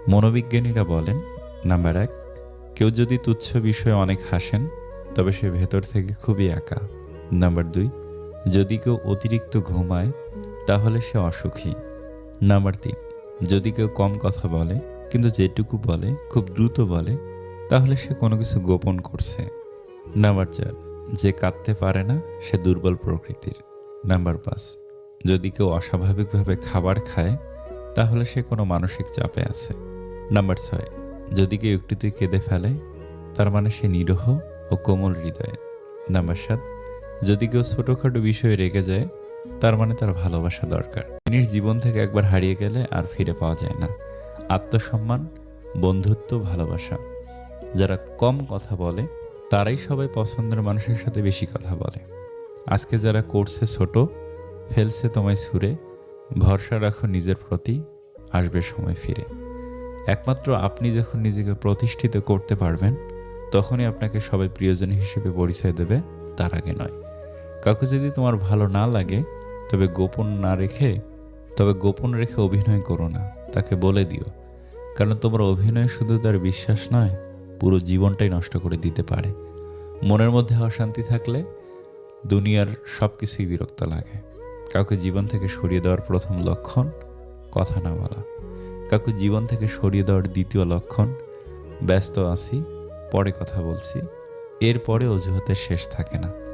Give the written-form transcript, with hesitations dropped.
মনোবিজ্ঞানীরা বলেন, নাম্বার ১, কেউ যদি তুচ্ছ বিষয়ে অনেক হাসেন তবে সে ভেতর থেকে খুবই একা। নাম্বার ২, যদি কেউ অতিরিক্ত ঘুমায় তাহলে সে অসুখী। নাম্বার ৩, যদি কেউ কম কথা বলে কিন্তু যেটুকু বলে খুব দ্রুত বলে তাহলে সে কোনো কিছু গোপন করছে। নাম্বার ৪, যে কাঁদতে পারে না সে দুর্বল প্রকৃতির। নাম্বার ৫, যদি কেউ অস্বাভাবিকভাবে খাবার খায় তাহলে সে কোনো মানসিক চাপে আছে। নাম্বার ৬, যদি কেউ একটুতেই কেঁদে ফেলে তার মানে সে নিরীহ ও কোমল হৃদয়ে। নাম্বার ৭, যদি কেউ ছোটোখাটো বিষয়ে রেগে যায় তার মানে তার ভালোবাসা দরকার। জিনিস জীবন থেকে একবার হারিয়ে গেলে আর ফিরে পাওয়া যায় না। আত্মসম্মান, বন্ধুত্ব, ভালোবাসা। যারা কম কথা বলে তারাই সবাই পছন্দের মানুষের সাথে বেশি কথা বলে। আজকে যারা করছে ছোট, ফেলছে তোমায় ছুঁড়ে, ভরসা রাখো নিজের প্রতি, আসবে সময় ফিরে। একমাত্র আপনি যখন নিজেকে প্রতিষ্ঠিত করতে পারবেন তখনই আপনাকে সবাই প্রিয়জন হিসেবে পরিচয় দেবে, তার আগে নয়। কাউকে যদি তোমার ভালো না লাগে তবে গোপন রেখে অভিনয় করো না, তাকে বলে দিও। কারণ তোমার অভিনয় শুধু তার বিশ্বাস নয়, পুরো জীবনটাই নষ্ট করে দিতে পারে। মনের মধ্যে অশান্তি থাকলে দুনিয়ার সব কিছুই বিরক্ত লাগে। কাউকে জীবন থেকে সরিয়ে দেওয়ার প্রথম লক্ষণ কথা না বলা। কাউকে জীবন থেকে সরিয়ে দেওয়ার দ্বিতীয় লক্ষণ ব্যস্ত আছি, পরে কথা বলছি। এরপরে অজুহাতের শেষ থাকে না।